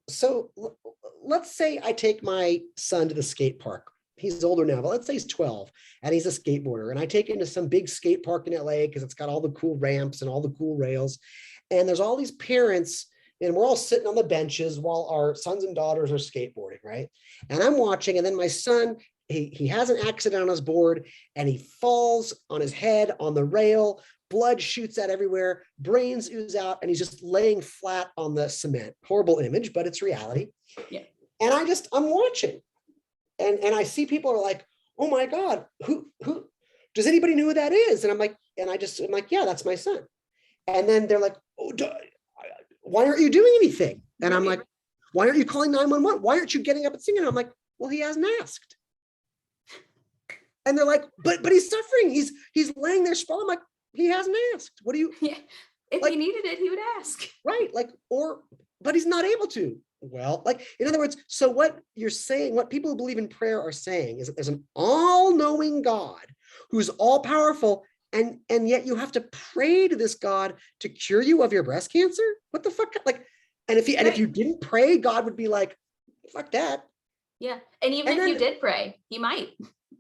let's say I take my son to the skate park. He's older now, but let's say he's 12 and he's a skateboarder. And I take him to some big skate park in LA because it's got all the cool ramps and all the cool rails. And there's all these parents, and we're all sitting on the benches while our sons and daughters are skateboarding, right? And I'm watching, and then my son, he has an accident on his board, and he falls on his head on the rail, blood shoots out everywhere, brains ooze out, and he's just laying flat on the cement. Horrible image, but it's reality. Yeah. And I'm watching, and I see people are like, oh my God, who, does anybody know who that is? And I'm like, yeah, that's my son. And then they're like, oh, why aren't you doing anything? And I'm like, why aren't you calling 911? Why aren't you getting up and singing? And I'm like, well, he hasn't asked. And they're like, but he's suffering. He's laying there sprawling. I'm like, he hasn't asked. What do you? Yeah. If he needed it, he would ask. Right. But he's not able to. Well, in other words, so what you're saying, what people who believe in prayer are saying is that there's an all-knowing God who's all powerful. And yet you have to pray to this God to cure you of your breast cancer? What the fuck? And if you didn't pray, God would be like, fuck that. Yeah. And even if you did pray, he might.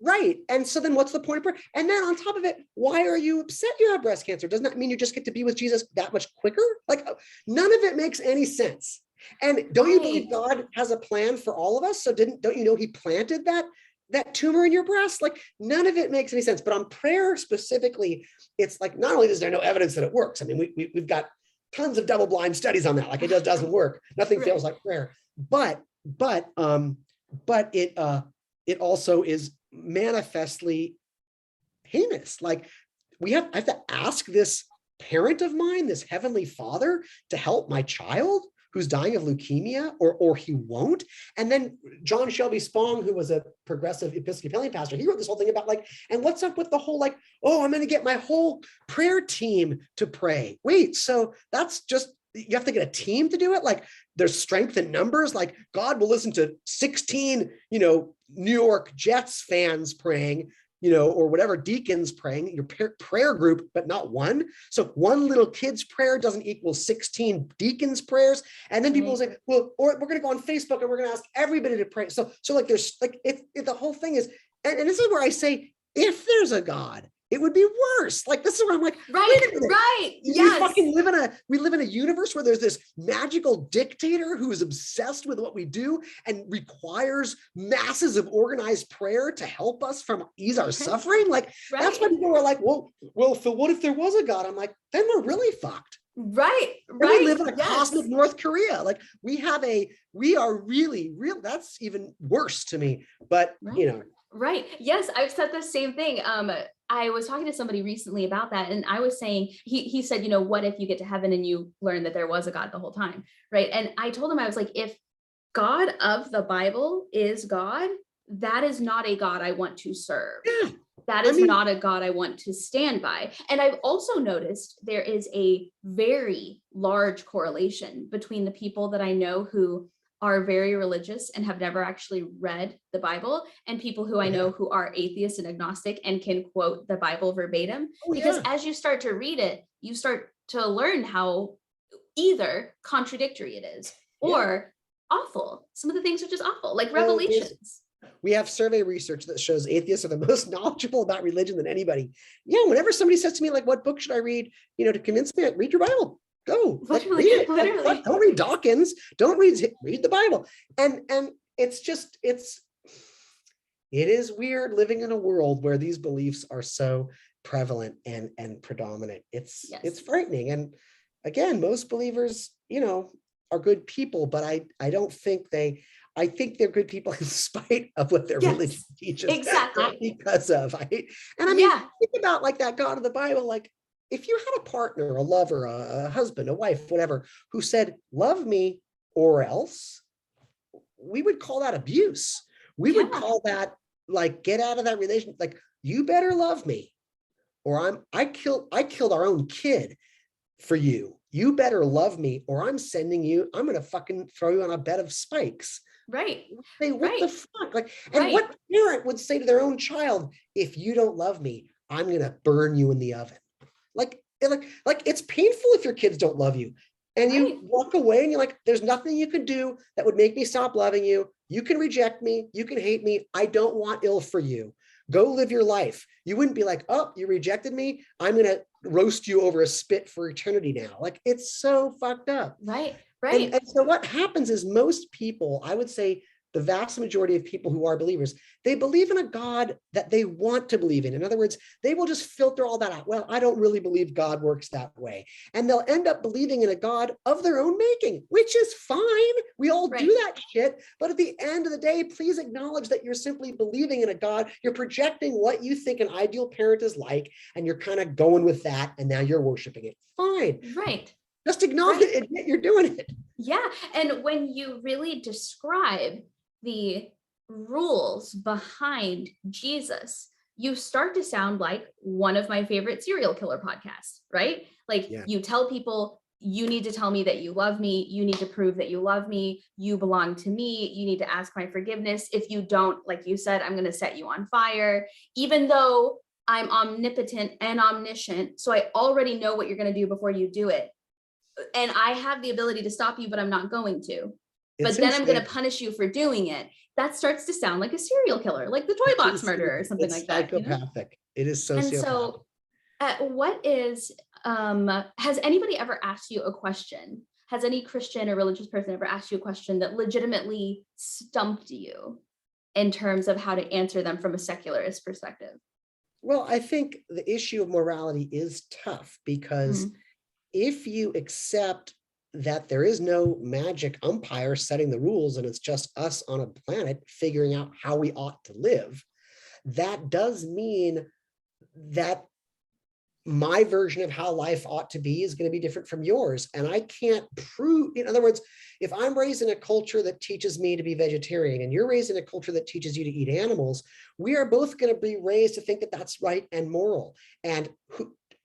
Right. And so then what's the point of prayer? And then on top of it, why are you upset you have breast cancer? Doesn't that mean you just get to be with Jesus that much quicker? None of it makes any sense. And don't you believe God has a plan for all of us? So don't you know he planted that tumor in your breast? None of it makes any sense. But on prayer specifically, it's like, not only is there no evidence that it works, I mean, we've got tons of double-blind studies on that, it doesn't work. Nothing fails like prayer. But it also is manifestly heinous. I have to ask this parent of mine, this heavenly father, to help my child who's dying of leukemia, or he won't. And then John Shelby Spong, who was a progressive Episcopalian pastor, he wrote this whole thing about and what's up with the whole oh, I'm going to get my whole prayer team to pray. Wait, so that's just, you have to get a team to do it? There's strength in numbers. God will listen to 16, New York Jets fans praying, or whatever deacons praying, your prayer group, but not one. So one little kid's prayer doesn't equal 16 deacons' prayers. And then people will say, well, or we're going to go on Facebook and we're going to ask everybody to pray. So like there's like, the whole thing is, and this is where I say, if there's a God, it would be worse. Like, this is where I'm like, right. Yes. We live in a universe where there's this magical dictator who is obsessed with what we do and requires masses of organized prayer to help us ease our suffering. Like, that's why people are like, well, so what if there was a God? I'm like, then we're really fucked. Right. We live in a cosmic North Korea. Like, we are really, that's even worse to me, but Right. Yes, I've said the same thing. I was talking to somebody recently about that, and I was saying, he said, what if you get to heaven and you learn that there was a God the whole time, right? And I told him, I was like, if God of the Bible is God, that is not a God I want to serve. Yeah. That is not a God I want to stand by. And I've also noticed there is a very large correlation between the people that I know who are very religious and have never actually read the Bible, and people who I know who are atheist and agnostic and can quote the Bible verbatim. Because as you start to read it, you start to learn how either contradictory it is or awful. Some of the things are just awful, like Revelations. We have survey research that shows atheists are the most knowledgeable about religion than anybody. Whenever somebody says to me, like, what book should I read, to convince me, read your Bible. Go, literally. Like, don't read Dawkins. Don't read the Bible. And it's just, it is weird living in a world where these beliefs are so prevalent and predominant. It's frightening. And again, most believers, are good people, but I don't think I think they're good people in spite of what their religion teaches. Exactly. Not because of. Think about like that God of the Bible, like, if you had a partner, a lover, a husband, a wife, whatever, who said, love me or else, we would call that abuse. We would call that, like, get out of that relationship. Like, you better love me or I killed our own kid for you. You better love me or I'm going to fucking throw you on a bed of spikes. Right. What the fuck? Like, and what parent would say to their own child, if you don't love me, I'm going to burn you in the oven. Like it's painful if your kids don't love you and you walk away and you're like, there's nothing you can do that would make me stop loving you. You can reject me. You can hate me. I don't want ill for you. Go live your life. You wouldn't be like, oh, you rejected me. I'm going to roast you over a spit for eternity now. Like, it's so fucked up. Right. And so what happens is most people, I would say the vast majority of people who are believers, they believe in a God that they want to believe in. In other words, they will just filter all that out. Well, I don't really believe God works that way. And they'll end up believing in a God of their own making, which is fine. We all do that shit. But at the end of the day, please acknowledge that you're simply believing in a God. You're projecting what you think an ideal parent is like, and you're kind of going with that. And now you're worshiping it. Fine. Right. Just acknowledge it, admit you're doing it. Yeah. And when you really describe the rules behind Jesus, you start to sound like one of my favorite serial killer podcasts, right? Like, you tell people, you need to tell me that you love me. You need to prove that you love me. You belong to me. You need to ask my forgiveness. If you don't, like you said, I'm going to set you on fire, even though I'm omnipotent and omniscient. So I already know what you're going to do before you do it. And I have the ability to stop you, but I'm not going to. But then I'm going to punish you for doing it. That starts to sound like a serial killer, like the toy box murderer or something like that. Psychopathic. It is sociopathic. And so what is, has anybody ever asked you a question? Has any Christian or religious person ever asked you a question that legitimately stumped you in terms of how to answer them from a secularist perspective? Well, I think the issue of morality is tough because if you accept that there is no magic umpire setting the rules and it's just us on a planet figuring out how we ought to live, that does mean that my version of how life ought to be is going to be different from yours. And I can't prove, in other words, if I'm raised in a culture that teaches me to be vegetarian and you're raised in a culture that teaches you to eat animals, we are both going to be raised to think that that's right and moral. And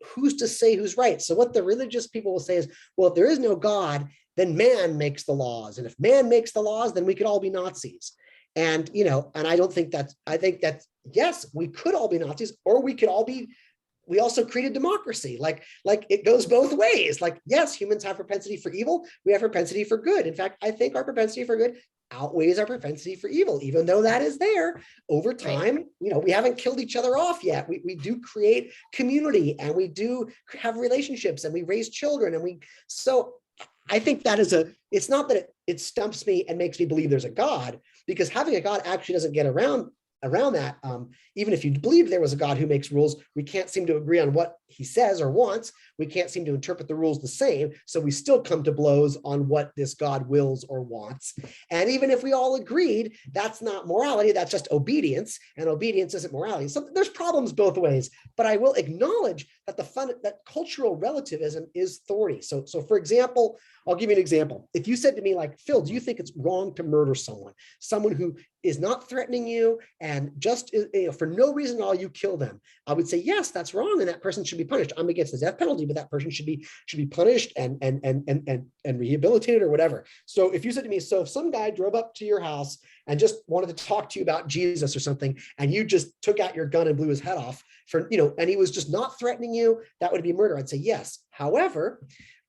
who's to say who's right? So what the religious people will say is, well, if there is no God, then man makes the laws. And if man makes the laws, then we could all be Nazis. And, and I don't think I think that, yes, we could all be Nazis, or we could all be, we also created democracy. Like it goes both ways. Like, yes, humans have propensity for evil. We have propensity for good. In fact, I think our propensity for good outweighs our propensity for evil, even though that is there over time. Right. We haven't killed each other off yet. We do create community, and we do have relationships, and we raise children, and so I think that is it's not that it stumps me and makes me believe there's a God, because having a God actually doesn't get around that. Even if you believe there was a God who makes rules, we can't seem to agree on what he says or wants. We can't seem to interpret the rules the same. So we still come to blows on what this God wills or wants. And even if we all agreed, that's not morality, that's just obedience, and obedience isn't morality. So there's problems both ways, but I will acknowledge that that cultural relativism is thorny. So for example, I'll give you an example. If you said to me, like, Phil, do you think it's wrong to murder someone who is not threatening you, and just for no reason at all you kill them? I would say, yes, that's wrong, and that person should be punished. I'm against the death penalty, but that person should be punished and rehabilitated or whatever. So if you said to me, so if some guy drove up to your house and just wanted to talk to you about Jesus or something, and you just took out your gun and blew his head off and he was just not threatening you, that would be murder. I'd say yes. However,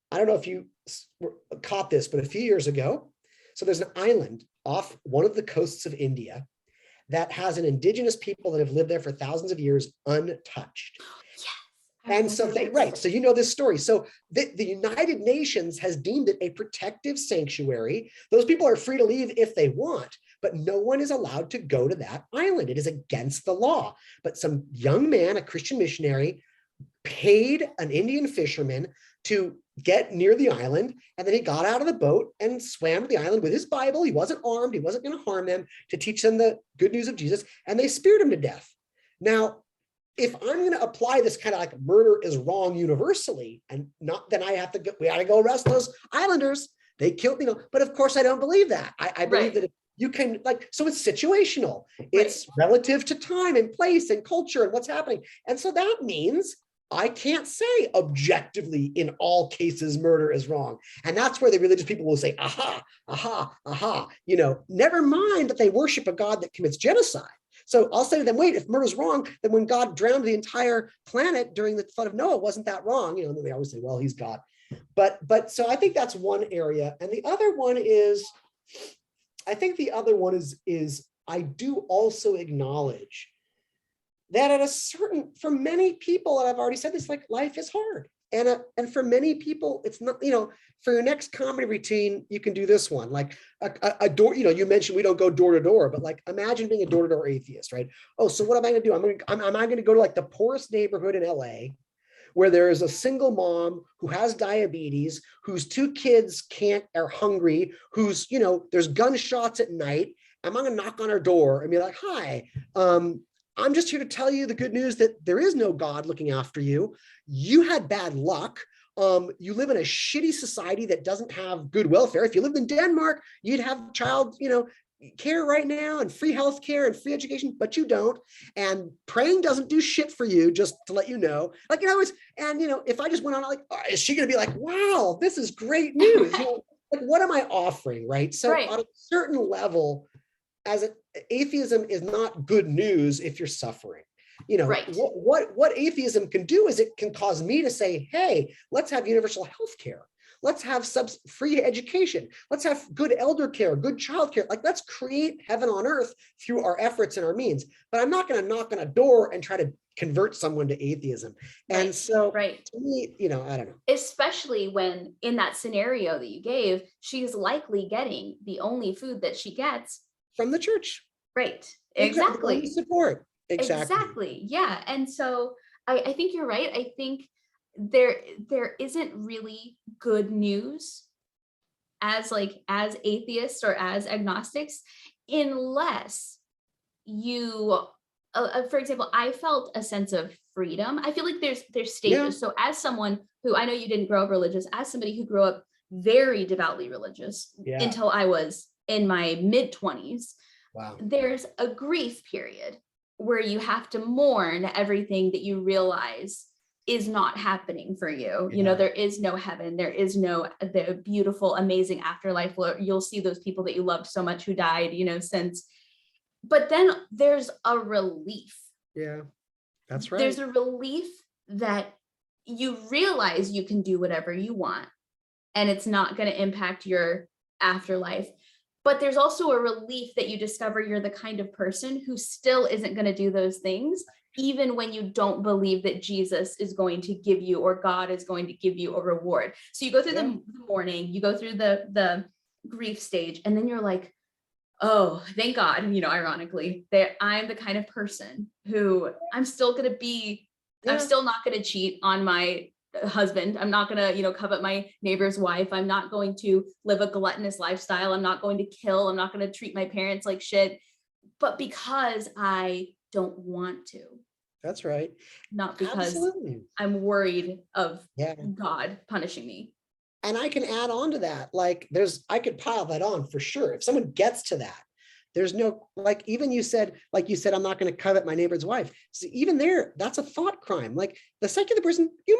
I don't know if you caught this, but a few years ago, so there's an island off one of the coasts of India that has an indigenous people that have lived there for thousands of years untouched. Yes. And so so you know this story. So the United Nations has deemed it a protective sanctuary. Those people are free to leave if they want, but no one is allowed to go to that island. It is against the law. But some young man, a Christian missionary, paid an Indian fisherman to get near the island, and then he got out of the boat and swam to the island with his Bible. He wasn't armed, he wasn't going to harm them, to teach them the good news of Jesus, and they speared him to death. Now, if I'm going to apply this kind of like murder is wrong universally, and not, then we got to go arrest those islanders. They killed, but of course I don't believe that. I believe that you can, so it's situational. It's relative to time and place and culture and what's happening. And so that means I can't say objectively in all cases murder is wrong. And that's where the religious people will say, aha, aha, aha, never mind that they worship a God that commits genocide. So I'll say to them, wait, if murder is wrong, then when God drowned the entire planet during the flood of Noah, wasn't that wrong? And then they always say, well, he's God. But so I think that's one area. And the other one is, I do also acknowledge that for many people, and I've already said this, like, life is hard. And for many people, it's not, for your next comedy routine, you can do this one, like a door, you mentioned we don't go door to door, but like, imagine being a door to door atheist, right? Oh, so what am I going to do? Am I going to go to like the poorest neighborhood in LA, where there is a single mom who has diabetes, whose two kids are hungry, who's, there's gunshots at night. I'm going to knock on her door and be like, hi, I'm just here to tell you the good news that there is no God looking after you. You had bad luck. You live in a shitty society that doesn't have good welfare. If you lived in Denmark, you'd have child, care right now, and free healthcare and free education, but you don't. And praying doesn't do shit for you, just to let you know. If I just went on, is she going to be like, wow, this is great news? What am I offering, right? So on a certain level, atheism is not good news if you're suffering. What atheism can do is it can cause me to say, hey, let's have universal health care. Let's have free education. Let's have good elder care, good child care. Let's create heaven on earth through our efforts and our means. But I'm not going to knock on a door and try to convert someone to atheism. And so to me, I don't know. Especially when in that scenario that you gave, she's likely getting the only food that she gets from the church. Right. Exactly. Support. Exactly. Yeah. And so I think you're right. I think there isn't really good news as atheists or as agnostics, unless you, for example, I felt a sense of freedom. I feel like there's stages. Yeah. So as someone who, I know you didn't grow up religious, as somebody who grew up very devoutly religious until I was in my mid-20s, wow. There's a grief period where you have to mourn everything that you realize is not happening for you. Yeah. There is no heaven. There is no the beautiful, amazing afterlife where you'll see those people that you loved so much who died, since. But then there's a relief. Yeah, that's right. There's a relief that you realize you can do whatever you want and it's not going to impact your afterlife. But there's also a relief that you discover you're the kind of person who still isn't going to do those things, even when you don't believe that Jesus is going to give you, or God is going to give you, a reward. So you go through the mourning, you go through the grief stage, and then you're like, oh, thank God, ironically, that I'm the kind of person who I'm still not going to cheat on my husband. I'm not going to, covet my neighbor's wife. I'm not going to live a gluttonous lifestyle. I'm not going to kill. I'm not going to treat my parents like shit. But because I don't want to. That's right. Not because Absolutely. I'm worried of God punishing me. And I can add on to that. Like I could pile that on for sure. If someone gets to that, there's no, like, even you said, I'm not going to covet my neighbor's wife. So even there, that's a thought crime. Like the secular person, you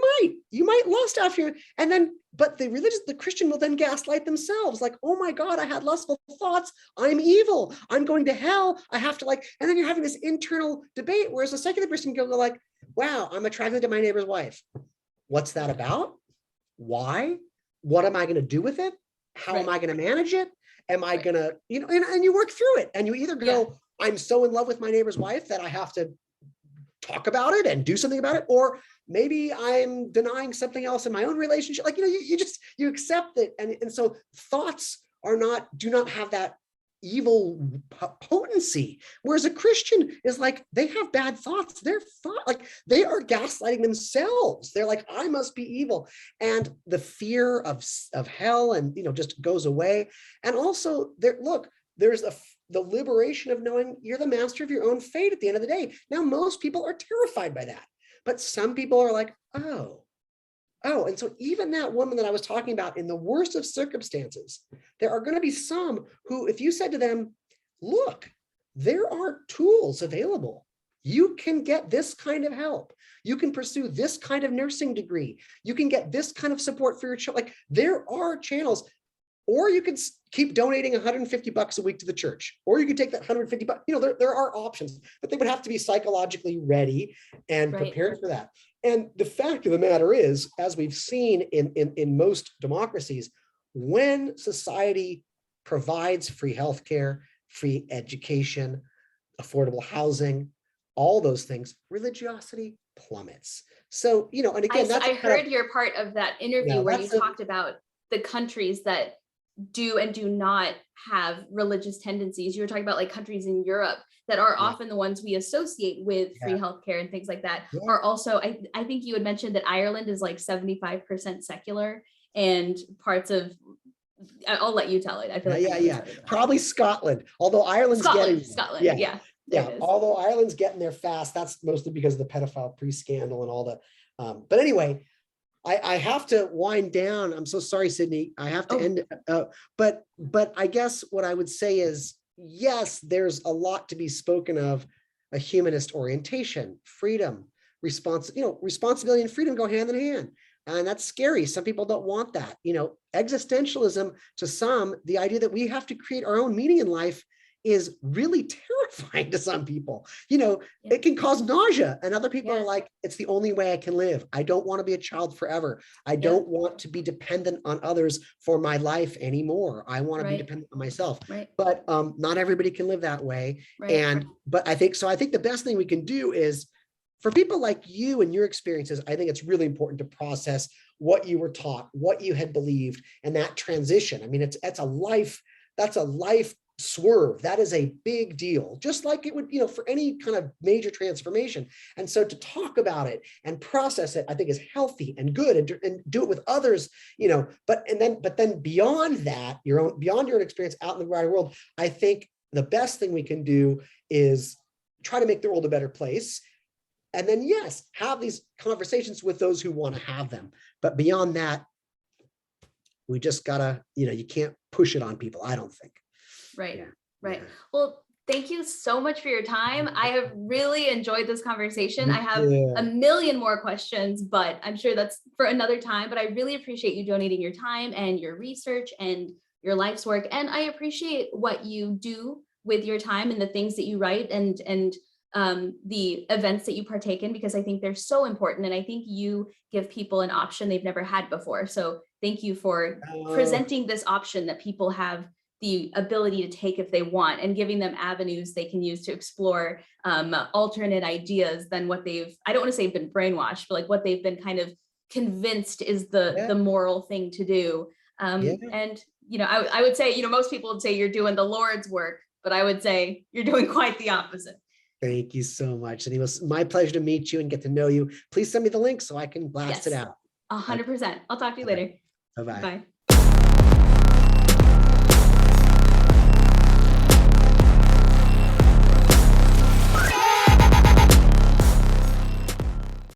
might lust after you. And then, but the Christian will then gaslight themselves. Like, oh my God, I had lustful thoughts. I'm evil. I'm going to hell. I have to and then you're having this internal debate. Whereas a secular person can go like, wow, I'm attracted to my neighbor's wife. What's that about? Why? What am I going to do with it? How am I going to manage it? Am I going to, and you work through it, and you either go, I'm so in love with my neighbor's wife that I have to talk about it and do something about it. Or maybe I'm denying something else in my own relationship. Like, you accept it. And so thoughts do not have that evil potency. Whereas a Christian is like, they have bad thoughts. They are gaslighting themselves. They're like, I must be evil. And the fear of hell and, just goes away. And also there's the liberation of knowing you're the master of your own fate at the end of the day. Now, most people are terrified by that, but some people are like, oh. And so even that woman that I was talking about, in the worst of circumstances, there are going to be some who, if you said to them, look, there are tools available. You can get this kind of help. You can pursue this kind of nursing degree. You can get this kind of support for your child. Like, there are channels. Or you could keep donating $150 a week to the church, or you could take that $150. There are options, but they would have to be psychologically ready and prepared for that. And the fact of the matter is, as we've seen in most democracies, when society provides free healthcare, free education, affordable housing, all those things, religiosity plummets. So, and again, I heard your part of that interview where you talked about the countries that do and do not have religious tendencies. You were talking about like countries in Europe that are often the ones we associate with free healthcare and things like that are also, I think you had mentioned that Ireland is like 75% secular, and parts of, I'll let you tell it. I feel like probably Scotland, although Ireland's getting Scotland. Although Ireland's getting there fast. That's mostly because of the pedophile pre-scandal and all the but anyway, I have to wind down. I'm so sorry, Sydney. I have to end. But I guess what I would say is, yes, there's a lot to be spoken of. A humanist orientation, freedom, responsibility and freedom go hand in hand. And that's scary. Some people don't want that. Existentialism, to some, the idea that we have to create our own meaning in life, is really terrifying to some people. It can cause nausea, and other people are like, it's the only way I can live. I don't want to be a child forever. I don't want to be dependent on others for my life anymore. I want to be dependent on myself. But not everybody can live that way. But I think the best thing we can do is, for people like you and your experiences, I think it's really important to process what you were taught, what you had believed, and that transition. I mean, that's a life swerve. That is a big deal, just like it would, for any kind of major transformation. And so to talk about it and process it, I think, is healthy and good, and do it with others, but then beyond that, beyond your own experience out in the wider world, I think the best thing we can do is try to make the world a better place. And then, yes, have these conversations with those who want to have them. But beyond that, we just gotta, you can't push it on people, I don't think. Right. Well, thank you so much for your time. I have really enjoyed this conversation. I have a million more questions, but I'm sure that's for another time. But I really appreciate you donating your time and your research and your life's work. And I appreciate what you do with your time and the things that you write and the events that you partake in, because I think they're so important. And I think you give people an option they've never had before. So thank you for presenting this option that people have the ability to take if they want, and giving them avenues they can use to explore alternate ideas than what they've, I don't want to say been brainwashed, but like what they've been kind of convinced is the moral thing to do. And, you know, I would say, you know, most people would say you're doing the Lord's work, but I would say you're doing quite the opposite. Thank you so much. And it was my pleasure to meet you and get to know you. Please send me the link so I can blast it out. 100%. I'll talk to you later. Bye-bye. Bye.